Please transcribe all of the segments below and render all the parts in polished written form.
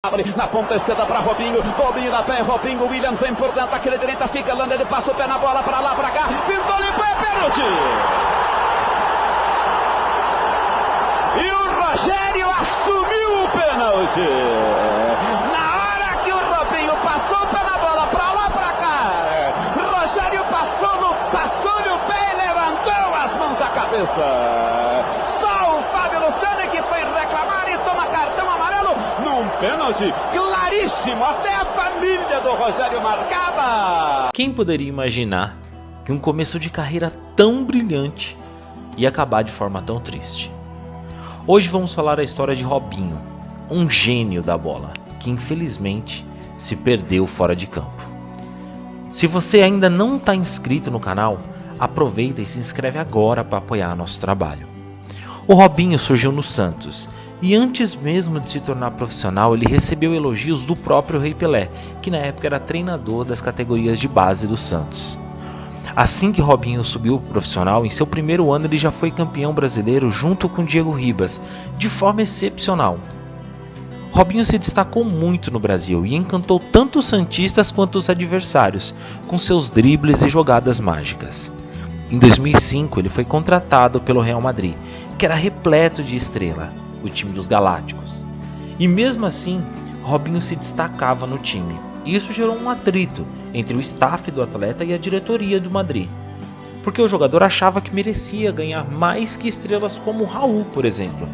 Na ponta esquerda para Robinho, Robinho na pé, Robinho, William vem por dentro, aquele direita, fica Landa, ele passa o pé na bola, para lá, para cá, pintou, limpou, é pênalti! E o Rogério assumiu o pênalti! Na hora que o Robinho passou o pé na bola, para lá, para cá, Rogério passou-lhe o pé e levantou as mãos à cabeça! Só o Fábio Luciano que foi reclamar e toma cartão amarelo num pênalti claríssimo, até a família do Rogério marcava. Quem poderia imaginar que um começo de carreira tão brilhante ia acabar de forma tão triste? Hoje vamos falar a história de Robinho, um gênio da bola, que infelizmente se perdeu fora de campo. Se você ainda não está inscrito no canal, aproveita e se inscreve agora para apoiar nosso trabalho. O Robinho surgiu no Santos e antes mesmo de se tornar profissional ele recebeu elogios do próprio Rei Pelé, que na época era treinador das categorias de base do Santos. Assim que Robinho subiu para o profissional, em seu primeiro ano ele já foi campeão brasileiro junto com Diego Ribas, de forma excepcional. Robinho se destacou muito no Brasil e encantou tanto os santistas quanto os adversários, com seus dribles e jogadas mágicas. Em 2005 ele foi contratado pelo Real Madrid, que era repleto de estrela, o time dos Galácticos. E mesmo assim, Robinho se destacava no time. E isso gerou um atrito entre o staff do atleta e a diretoria do Madrid, porque o jogador achava que merecia ganhar mais que estrelas como Raul, por exemplo.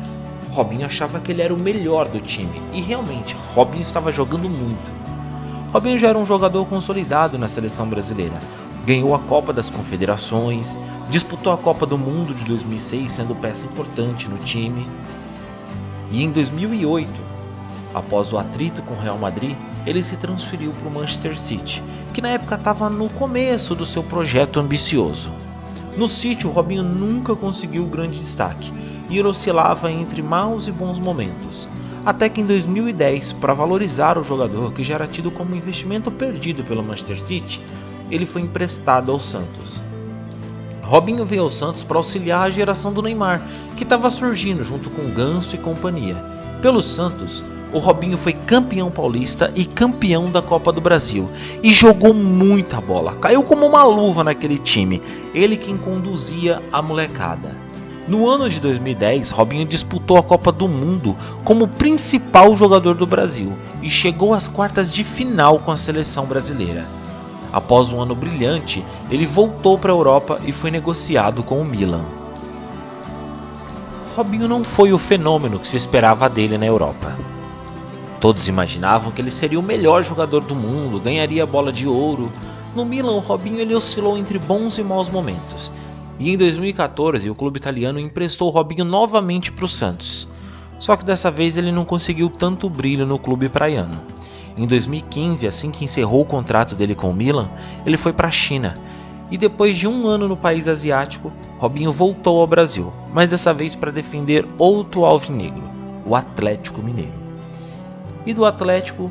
Robinho achava que ele era o melhor do time, e realmente, Robinho estava jogando muito. Robinho já era um jogador consolidado na seleção brasileira. Ganhou a Copa das Confederações, disputou a Copa do Mundo de 2006, sendo peça importante no time. E em 2008, após o atrito com o Real Madrid, ele se transferiu para o Manchester City, que na época estava no começo do seu projeto ambicioso. No City, o Robinho nunca conseguiu grande destaque, e ele oscilava entre maus e bons momentos. Até que em 2010, para valorizar o jogador, que já era tido como investimento perdido pelo Manchester City, ele foi emprestado ao Santos. Robinho veio ao Santos para auxiliar a geração do Neymar, que estava surgindo junto com Ganso e companhia. Pelo Santos, o Robinho foi campeão paulista e campeão da Copa do Brasil, e jogou muita bola, caiu como uma luva naquele time, ele quem conduzia a molecada. No ano de 2010, Robinho disputou a Copa do Mundo como principal jogador do Brasil e chegou às quartas de final com a seleção brasileira. Após um ano brilhante, ele voltou para a Europa e foi negociado com o Milan. Robinho não foi o fenômeno que se esperava dele na Europa. Todos imaginavam que ele seria o melhor jogador do mundo, ganharia a bola de ouro. No Milan, o Robinho ele oscilou entre bons e maus momentos. E em 2014, o clube italiano emprestou o Robinho novamente para o Santos. Só que dessa vez ele não conseguiu tanto brilho no clube praiano. Em 2015, assim que encerrou o contrato dele com o Milan, ele foi para a China. E depois de um ano no país asiático, Robinho voltou ao Brasil, mas dessa vez para defender outro alvinegro, o Atlético Mineiro. E do Atlético,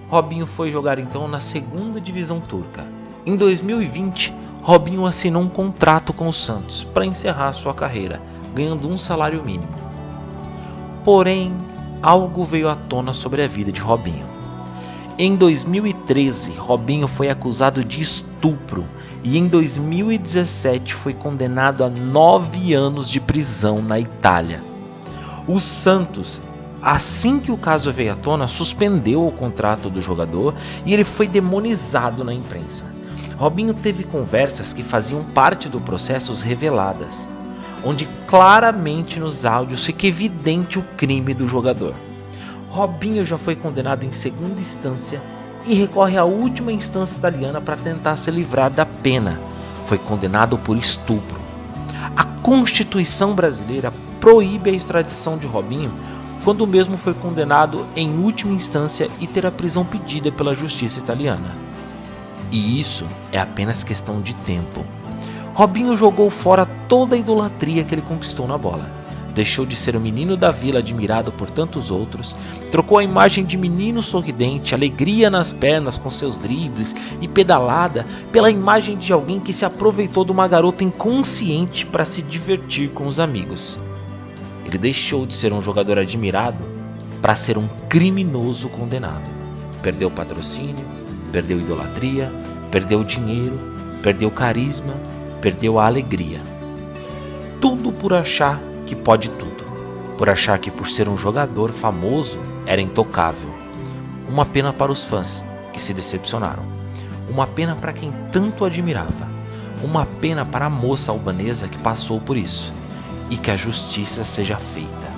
Robinho foi jogar então na segunda divisão turca. Em 2020, Robinho assinou um contrato com o Santos para encerrar sua carreira, ganhando um salário mínimo. Porém, algo veio à tona sobre a vida de Robinho. Em 2013, Robinho foi acusado de estupro e em 2017 foi condenado a 9 anos de prisão na Itália. O Santos, assim que o caso veio à tona, suspendeu o contrato do jogador e ele foi demonizado na imprensa. Robinho teve conversas que faziam parte do processo reveladas, onde claramente nos áudios fica evidente o crime do jogador. Robinho já foi condenado em segunda instância e recorre à última instância italiana para tentar se livrar da pena. Foi condenado por estupro. A Constituição brasileira proíbe a extradição de Robinho quando o mesmo foi condenado em última instância e terá prisão pedida pela justiça italiana. E isso é apenas questão de tempo. Robinho jogou fora toda a idolatria que ele conquistou na bola. Deixou de ser o menino da vila admirado por tantos outros, trocou a imagem de menino sorridente, alegria nas pernas com seus dribles e pedalada pela imagem de alguém que se aproveitou de uma garota inconsciente para se divertir com os amigos. Ele deixou de ser um jogador admirado para ser um criminoso condenado. Perdeu patrocínio, perdeu idolatria, perdeu dinheiro, perdeu carisma, perdeu a alegria. Tudo por achar que pode tudo, por achar que por ser um jogador famoso era intocável. Uma pena para os fãs que se decepcionaram, uma pena para quem tanto admirava, uma pena para a moça albanesa que passou por isso, e que a justiça seja feita.